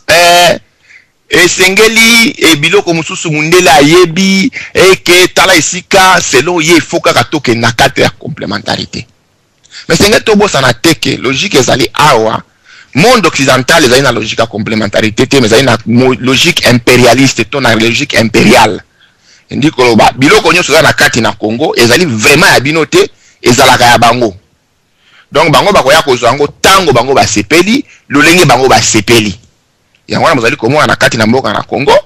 esengeli e biloko mususu mundela yebi et que tala isika selon ye faut kaka toke na kati ya complémentarité. Mais c'est que to bossa na teke logique ezali awa. Monde occidental est une logique à complémentarité, mais il y a une logique impérialiste, une logique impériale. On dit que biloko nyo na kati na Congo, ezali vraiment ya binote, ezalaka ya bango. Donc bango bakoya ko zango tango bango ba sepeli, lolenge bango ba sepeli. Yango na mozali komo na kati na mboka na Congo,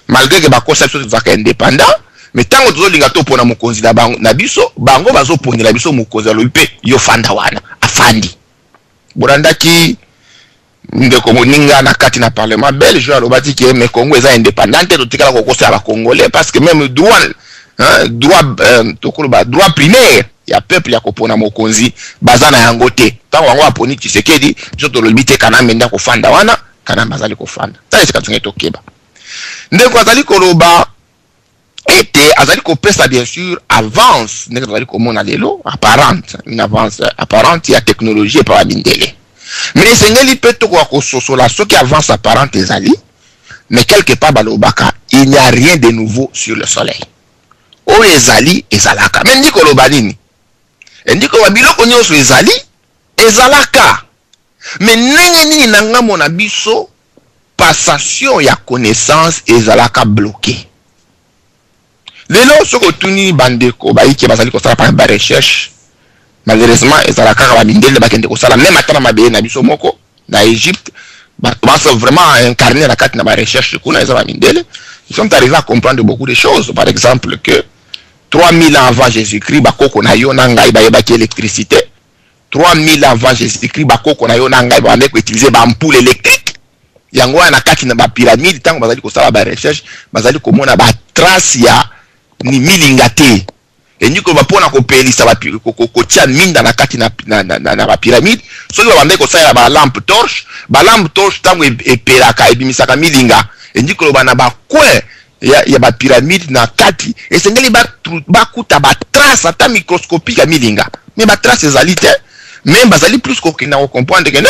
malgré que bakosa biso zaka indépendant, mais tango tozo linga to pona mokonzi na bango na biso, bango bazo ponela biso mokonzi loipe yo fanda wana, afandi. Borandaki ndeko moninga na kati na parlement belge alobati que mais Congo est indépendant to tikala ko kosa ba congolais parce que même droit droit primaire ya peuple ya kopona mokonzi bazana yango te tango wango aponi Tshisekedi joto lobite kana menda ko fanda wana kana bazali ko fanda ça c'est quand on est okeba ndeko azali koloba était azali kopesa bien sûr avance ndenge azali komona lelo apparente, une avance apparente ya technologie par mindele. Mais esengeli pe to ko sosola ce qui avance apparente ezali, mais quelque part balobaka il n'y a rien de nouveau sur le soleil. O ezali ezalaka. Mais ndiko loba nini? Ndiko wabiloko nyonso ezali ezalaka. Mais ndenge nini nanga mona biso passation ya connaissance ezalaka bloqué. Lelo soko tuni bandeko baiki bazali ko sala par recherche. Malheureusement ezalaka ba mindele bakende ko sala même atana mabe na biso moko na Égypte. Bah vraiment incarner la carte na ba recherche kuna ezala mindele. Ils sont arrivés à comprendre beaucoup de choses. Par exemple que 3000 ans avant Jésus-Christ bakoko na yo na ngai ba yebaki électricité. 3000 ans avant Jésus-Christ bakoko na yo na ngai ba ndeko utiliser ba ampoule électrique. Yango na kati na ba pyramide tango bazali ko sala ba recherche bazali komona ba trace ya ni milinga te. Et nous avons pas kopelisa ba kotia minda na kati na ba pyramide. Soki ba bandeko sa ba lampe torche tango epelaka ebimisaka milinga. Et nous avons na ba coin ya ba pyramide na kati et sengeli ba kuta ba trace ata microscopique ya milinga. Mais ba trace ezali te. Même bazali plus ko kina ko comprendre que non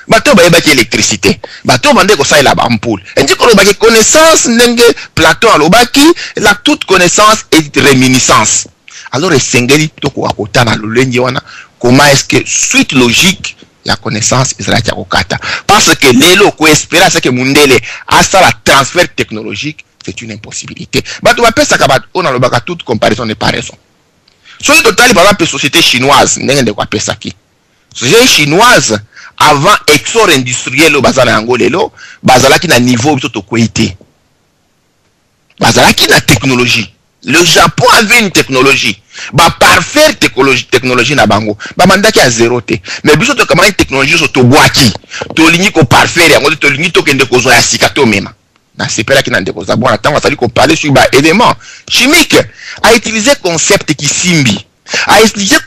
bato ba yebaki électricité. Bato bandeko sa la ba ampoule. Et nous avons ba connaissance ndenge Platon alobaki la toute connaissance est réminiscence. Alors esengeli toko akota na lulenje wana comment est-ce que suite logique la connaissance ezala kia kokata parce que lelo ko espérer ce que mundele asa la transfert technologique c'est une impossibilité. Bato ba pesa ka bato ona lobaka toute comparaison n'est pas raison. Soki totali par exemple société chinoise ndenge ndeko apesa ki. Société chinoise avant exor industriel au bazala yango lelo bazala ki na niveau biso to koité. Bazala ki na technologie. Le Japon avait une technologie. Ba parfaire technologie na bango. Ba mandaki à zéro te. Mais biso to kamana technologie so to boaki. To lingi ko parfaire yango to lingi to kende ko zo ya sikato mema. Na sepela ki na ndeko za bona tango sali ko parler sur ba éléments chimiques. A utiliser concept qui simbi. A utiliser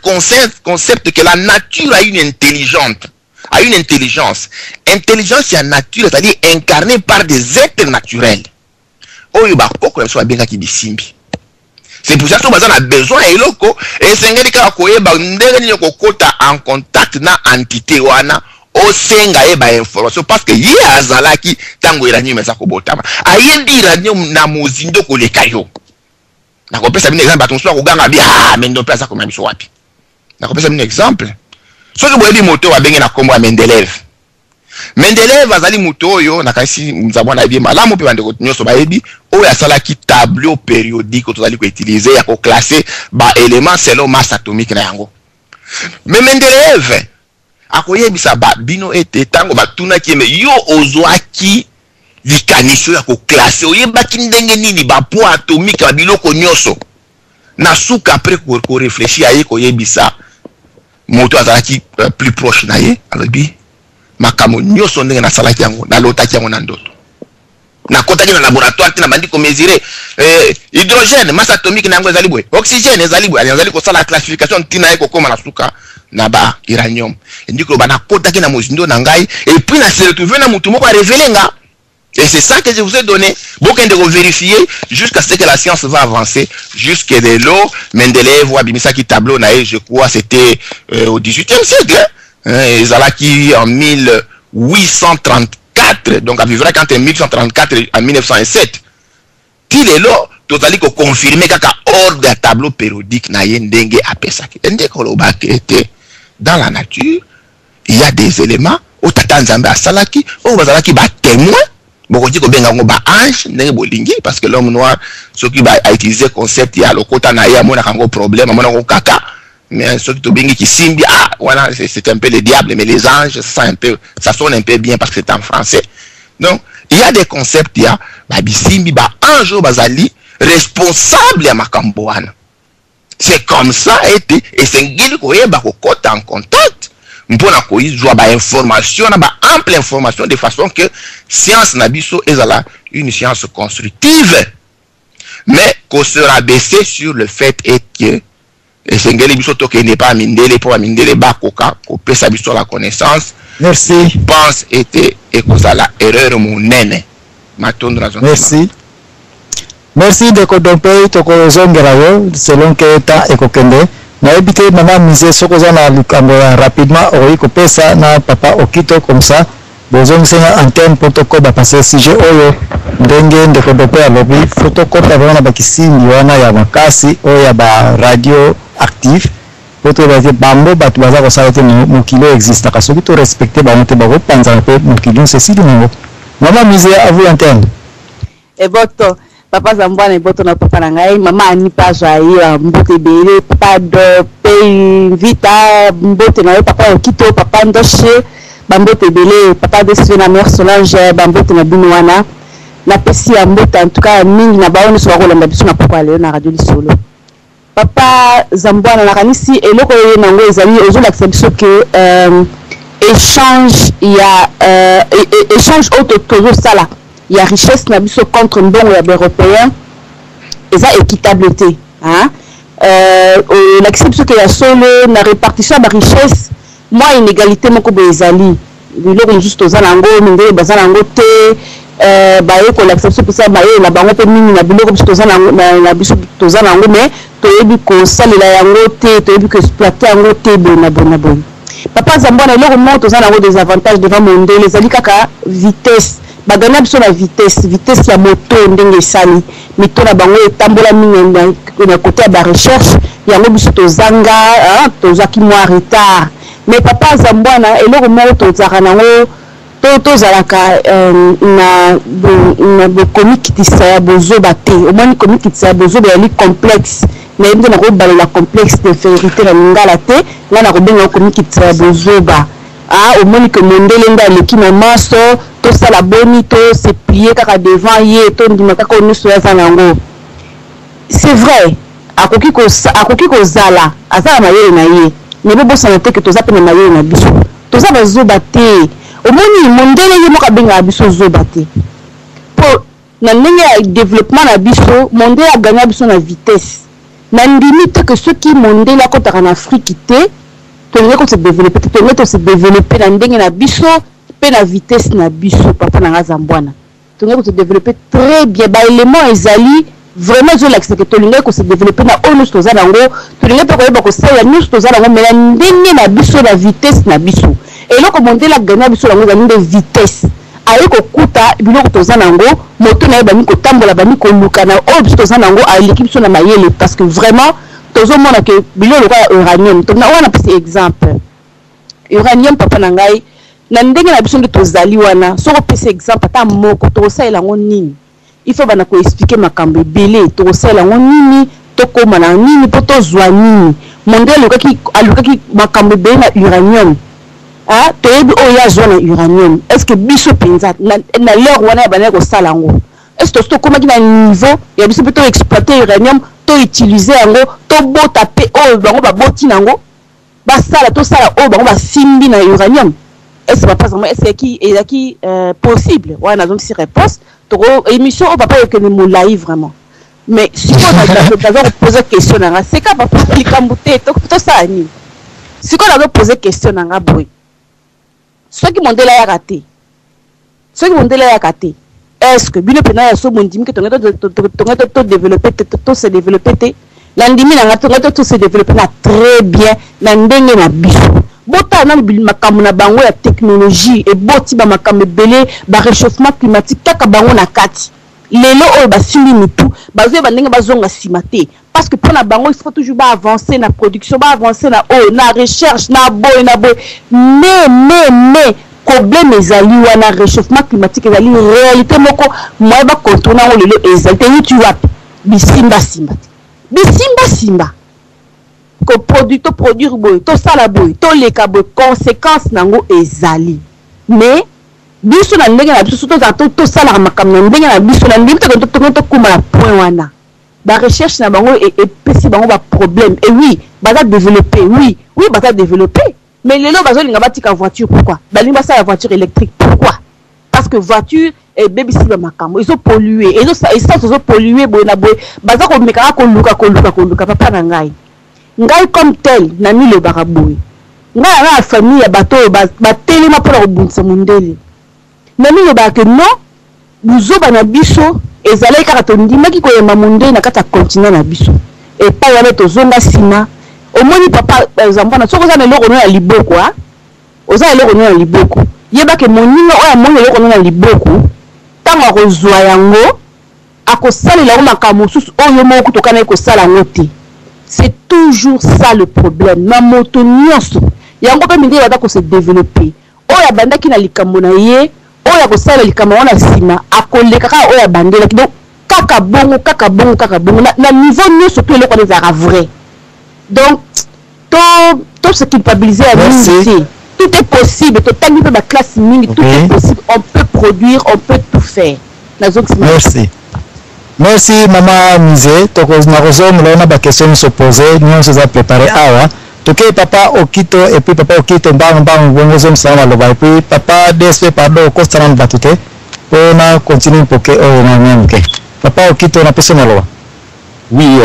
concept que la nature a une intelligence. Intelligence ya nature, c'est-à-dire incarnée par des êtres naturels. Oyo ba koko so benga ki bisimbi. C'est pour ça que nous avons besoin de l'oko et c'est ce que en contact na entité wana au senga eba information parce que yi azalaki tango iranium ezako botama ayendi iranium na mozindo ko lekayo na kopesa bine exemple batonso ko ganga bi mais ndo pesa ko mabiso wapi na kopesa bine exemple so que boyebi moto wa benga na kombo ya Mendeleev azali moto oyo na kasi mzabona bien malamu pe bandeko nyoso bayebi oyo asalaki tableau périodique tozali ko utiliser ya ko classer ba éléments selon masse atomique na yango. Mais Mendeleev akoyebisa ba bino ete tango batuna ki me yo ozwaki likaniso ya ko classer oyebaki ndenge nini ba poids atomique ba biloko nyoso na suka après ko réfléchir aye koyebisa moto azalaki plus proche na ye alobi makamo nyoso ndenge na salaki yango na lotaki yango na ndoto na kotaki na laboratoire tina bandi ko mesurer hydrogène masse atomique na yango ezali boye oxygène ezali boye ezali ko sala classification tina eko koma na suka na ba uranium ndiko bana kotaki na mozindo na ngai et puis na se retrouver na mutu moko a révéler nga et c'est ça que je vous ai donné beaucoup de vérifier jusqu'à ce que la science va avancer jusqu'à de l'eau Mendeleev ou bimisaki tableau na je crois c'était au 18e siècle Zalaki en 1834, donc à vivre entre 1834 et 1907. Til est là, totali ko confirmer kaka hors d'un tableau périodique na yendenge apesaki. Ende kolobaki était dans la nature, il y a des éléments au tata nzambe asalaki, au bazalaki ba témoin, boko ko benga ngo ba ange ndenge bolingi parce que l'homme noir ce qui va utiliser concept ya lokota na ya mona kango problème mona ko kaka. Mais ceux qui simbi, voilà, c'est un peu le diable, mais les anges, ça sonne un peu bien parce que c'est en français. Donc, il y a des concepts, il y a, simbi, ange, bazali, responsable à Makamboana. C'est comme ça, et c'est un guide qui est en contact. Pour la information, ample information, de façon que science nabiso est une science constructive. Mais qu'on se rabaisser sur le fait que et sengeli biso to n'est pas mindele pour mindele ba koka ko pesa biso la connaissance. Merci. Pense était et cause la erreur monene matondra. Merci. Merci de Kodompe, Toko Zongerayo, selon que ta ekokende. Na ebite mama mise sokoza na likambo rapidement oiko pesa na papa okito comme ça. Bozong senga antenne protocole ba passer sujet oyo ndenge de Kodompe alobi photocopie abana bakisindi wana ya makasi oya ba radio active. Poto ba bambo batu baza ko salete mokilo existe kasoki to respecter ba mote ba ko panza pe mokilo ceci de ngo. Mama mise à vous antenne. Et votre papa Zambouane boto na papa nangai mama ani pa joie mbote bele papa do pay vita mbote na papa okito papa ndoshe bambote bele papa de na mère Solange bambote na binwana na pesi ya mbote en tout cas mingi na baone so rolanda biso na papa leo na radio lisolo papa Zambouane na kanisi eloko ye nango ezali ozola biso que échange il y a échange auto tozo sala. Il y a richesse na biso contre mbongo ya européen et ça équitabilité hein l'exception que ya solo na répartition de richesse moi inégalité moko bezali biloko juste ozanango mindele bazanango te ba yeko l'exception pour ça ba ye na bango pe mingi na biloko biso ozanango na biso tozanango mais toyebi ko salela yango te toyebi ko exploiter yango te bona papa Zambouane eloko mo tozanango des avantages devant mondele ezali kaka vitesse bagana biso la vitesse ya moto ndenge sali mito na bango etambola mingi na côté ba recherche yango biso tozanga tozaki moi retard mais papa Zambouane eloko mo tozaka nango tozalaka na comique tisa bozoba te au moins comique tisa bozoba ya li complexe mais ndena ko balola complexe de vérité na ngala te ngana ko benga comique tisa bozoba au moins que mondele nda leki na maso to sala boni to se plier kaka devant ye to ndima kaka onusu ya zanango c'est vrai akoki ko zala azala mayele na ye ne bo bosana te que to zape na mayele na biso to za bazoba te au moins mondele ye moka benga biso zoba te po na ndenge ya développement na biso mondele a gagné biso na vitesse na ndimi te que ceux qui mondele akotaka na Afrique te tolenge ko se développer tolenge to se développer na ndenge na biso pe na vitesse na biso papa na Zambouane tolenge ko se développer très bien ba élément ezali vraiment je l'accepte que tolenge ko se développer na onu toza nango tolenge pe ko yeba ko sala nous toza nango mais na ndenge na biso na vitesse na biso et loko mondela gagner biso nango za ndenge vitesse aye ko kuta biloko toza nango moto na yeba ni ko tambola ba ni ko luka na o biso toza nango a l'équipe so na mayele parce que vraiment tozo mona que biloko ya uranium to na wana pese exemple uranium papa na ngai na ndenge na biso nde tozali wana soko pese exemple ata moko to saela ngo nini il faut bana ko expliquer makambo ebele to saela ngo nini to koma na nini po to zwa nini mondelo alukaki makambo ebele na uranium to yebi o ya zona uranium est-ce que biso penza na l'heure wana bana ko sala ngo est-ce que to koma ki na niveau ya biso to exploiter uranium to utiliser yango to bota pe o bango ba boti nango ba sala to sala o bango ba simbi na uranium est-ce pas vraiment est-ce qui possible ouais na donc si réponse to émission au papa que nous live vraiment mais si on a poser question na c'est ka papa likambuté to ça ni si on a poser question na boy ceux qui m'ont déjà raté est-ce que bino pena ya so mondimi que to développer to se développer landimi na to se développer na très bien na ndenge na biso bota na makambo na bango ya technologie et boti ba makambo belé ba réchauffement climatique kaka bango na kati lelo o ba sili mutu bazo ba ndenge bazonga simate parce que pour na bango il faut toujours ba avancer na production ba avancer na na recherche na boy mais problème ezali wana réchauffement climatique ezali réalité moko moi ba contourner o lelo ezali tu vois bisimba ko produire boy to sala boy to leka boy conséquence nango ezali mais biso na ndenge na biso to sala makambo na ndenge na biso na ndenge to kuma na point wana ba recherche na bango et pesi bango ba problème et oui baza développer oui baza développer mais lelo bazolinga batika voiture pourquoi balinga ça la voiture électrique pourquoi parce que voiture et baby si ba makambo ils ont pollué et ça ils ont pollué boy na boy baza ko meka ko luka papa na ngai comme tel na mi le baraboui ngai na famille ya bato ba telema pour la bundisa mundele na mi le ba que non buzo bana biso ezalaki kaka tondimaki koyemba mondele na kati ya continent na biso epai wana tozonga nsima omoni papa par exemple na soki oza na eloko no ya liboko oza na eloko no ya liboko yebake moninga oyo amoni eloko no na liboko ntango akozwa yango akosalela yango makambo mosusu oyo moko tokana ekosala yango te. C'est toujours ça le problème. Na moto nyonso yango mpe mindele baza kose développer oyo abandaki na likambo na ye oyo akosala likambo wana nsima akoleka kaka oyo abandelaki donc kaka bongo na niveau nyonso mpe eloko wana ezalaka vrai. Donc to se culpabiliser à mingi. Tout est possible. Totangi mpe baklasse mingi, tout est possible. On peut produire, on peut tout faire. Merci. Merci Maman Misé. On a des questions se poser. Nous on s'est préparé awa. Toke papa Okito et puis papa Okito bang bongo zone sama loba et puis papa DSP pardon constamment batute. On a continué pour que on a papa Okito on a passé na loba. Oui,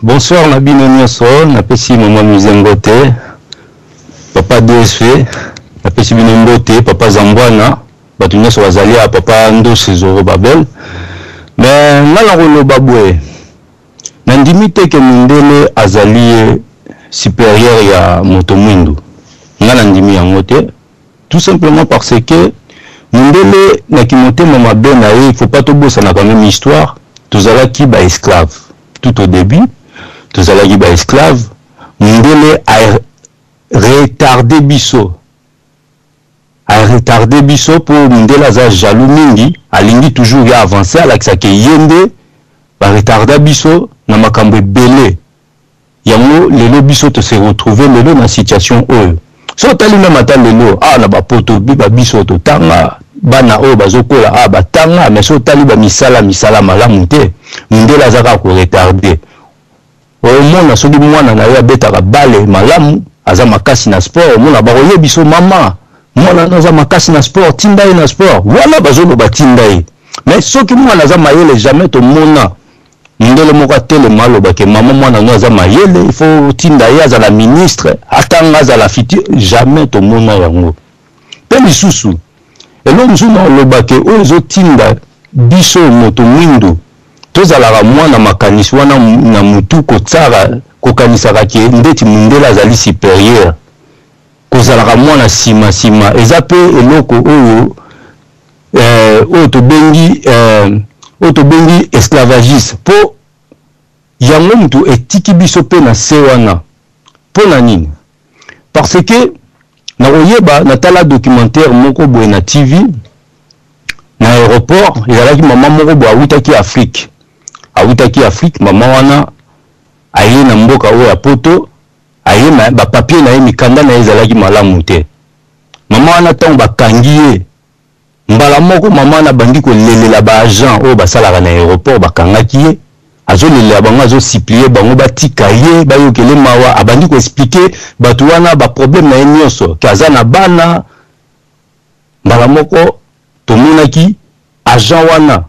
bonsoir Nabino Nyoso, napesi Maman Misé Ngote. Papa DSP, napesi Bino Ngote, papa Zambwana, batu nyoso bazali a papa Ndo Cezoro Babel. Mais nala koloba boye nandimi te ke mindele azali supérieur ya moto mwindu ngala ndimi yango te tout simplement parce que mindele na kimotema mabe na ye il faut pas tobosana quand même histoire tozalaki ba esclave tout au début tozalaki ba esclave mindele a retardé biso pour mindela za jaloux mingi alingi toujours ya avancer alakisa ke yende ba retarda biso na makambo ebele yango lelo biso to se retrouver lelo na situation oyo so tali même ata lelo na ba poto ba biso to tanga bana oyo bazokola batanga mais so tali ba misala malamu te mindela zaka ko retarder o mona soki mwana na yo abetaka bale malamu aza makasi na sport mona ba koye biso mama mwana naza makasi na sport tinda na sport wala bazolo batinda mais soki mwana za mayele jamais to mona ndele moko tele malo bake mama mwana naza mayele il faut tinda za la ministre atanga za la future jamais to mona yango pe lisusu elo mzuna lobake ozo tinda biso moto mwindu tozala mwana makanisi wana na mutu ko tsara ko kanisaka ke ndeti mundela azali supérieur kozalaka mwana sima eza pe eloko oyo tobengi esclavagiste po yango mutu etiki biso pe na se wana po na nini parce que na oyeba natala documentaire moko boye na TV na aéroport ezalaki mama moko boye awutaki Afrique mama wana aye na mboka oyo ya poto aye na ba papier na ye mikanda na ezalaki malamu te mama wana ntango bakangi ye mbala moko mama wana bandi kolelela ba agent oyo basalaka na aéroport bakangaki ye azolelela bango azosiplier bango batika ye bayokele mawa abandi koexpliquer bato wana baproblème na ye nyonso ke aza na bana mbala moko tomonaki agent wana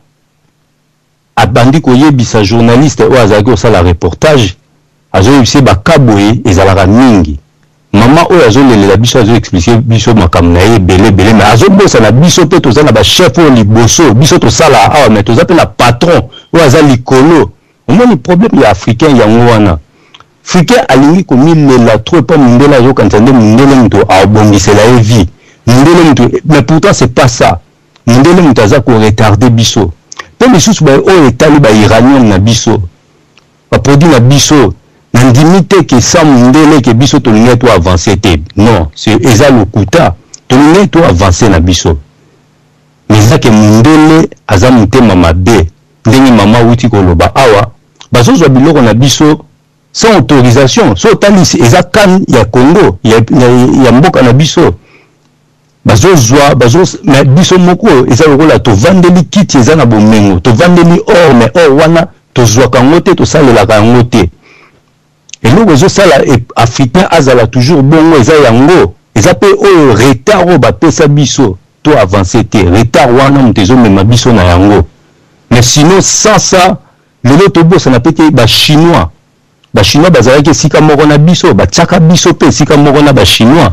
abandi koyebisa journaliste oyo azalaki kosala reportage azoyebisa bakaboye ezalaka mingi mama oyo azolelela biso azoexpliquer biso makambo na ye ebele mais azobosa na biso mpe toza na bachef oyo liboso biso tosala awa mais toza mpe na patron oyo aza likolo omoni problème ya africain yango wana africain alingi komilela trop epa mindele azokanisa nde mindele moto abongisela ye vie mindele moto mais pourtant c'est pas ça mindele moto aza koretarde biso mpe lisusu oyo etali bairanienne na biso baproduit na biso nandimi te ke sa mindele ke biso tolingi to avancer te non c'est eza lokuta tolingi to avancer na biso mais eza ke mindele aza motema mabe ndenge mama wuti koloba awa bazozwa biloko na biso sans autorisation so talisi eza kan ya Congo ya mboka na biso bazozwa mais biso moko eza lokola tovandeli kiti eza na bomengo tovandeli or mais or wana tozwaka yango te tosalelaka yango te eloko ezosala africain azala toujours bongo eza yango eza pe oyo retard oyo bapesa biso to avancer te retard wana moto ezomema biso na yango mais sinon sans ça lelo tobosana pe te bachinois bazalaki esika moko na biso batiaka biso pe esika moko na bachinois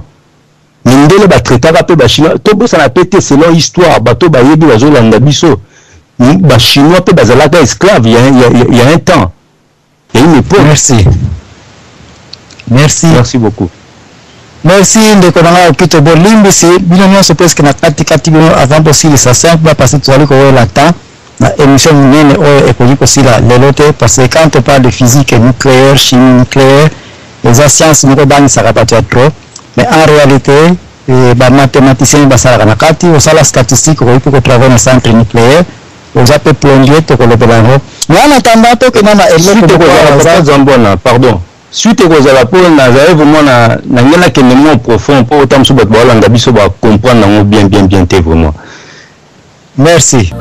mindele batretaka pe bachinois tobosana pe te selon histoire bato bayebi bazolanda biso les Chinois peuvent être esclaves. Il y a un temps. Il y a une époque. Merci. Merci. Merci beaucoup. Merci ndeko nanga okito bolimbisi bino nyonso presque na kati bino avant aussi les sassin va passer tout à l'heure la temps na émission minene oyo ekoki kosila lelo te parce que quand on parle de physique nucléaire, chimie nucléaire, les sciences moko banisaka bato ya trop, mais en réalité ba mathématiciens basalaka na kati osala statistique okoki mpo kotravaille na centre nucléaire oza mpe plombier tokolobela yango mais en attendant tokenda na eloko pardon suite kozala po nazali vraiment na ngena kende mo profond po autant so bato balanda biso ba comprendre nango bien te vraiment. Merci.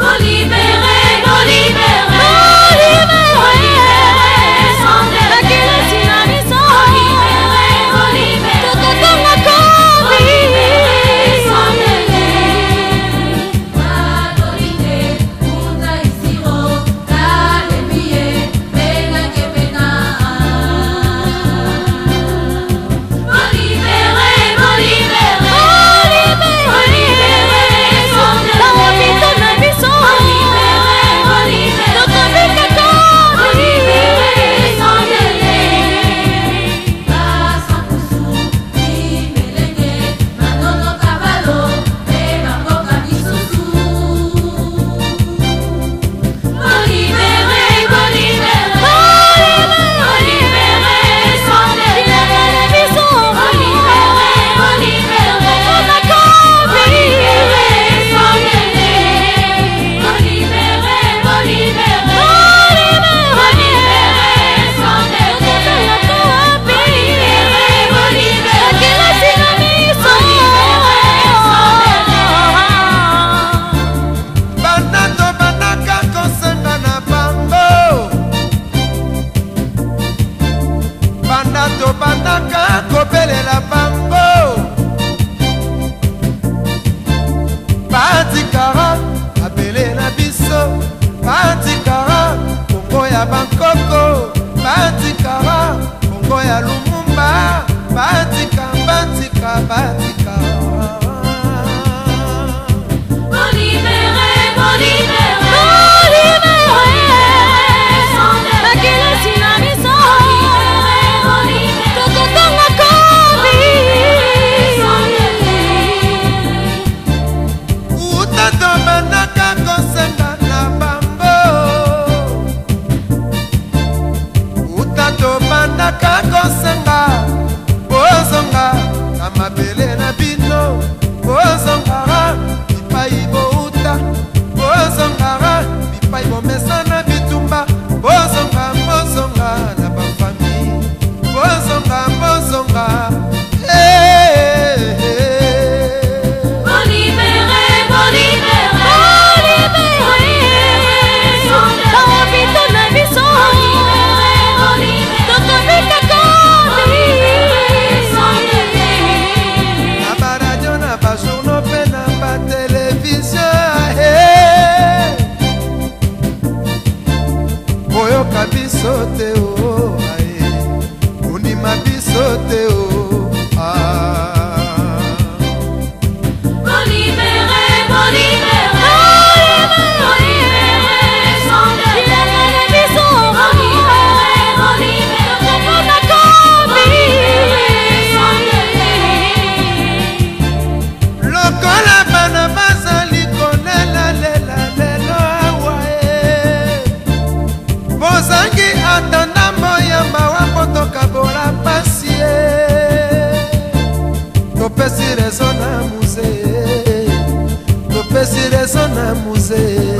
Topesi raison na musée.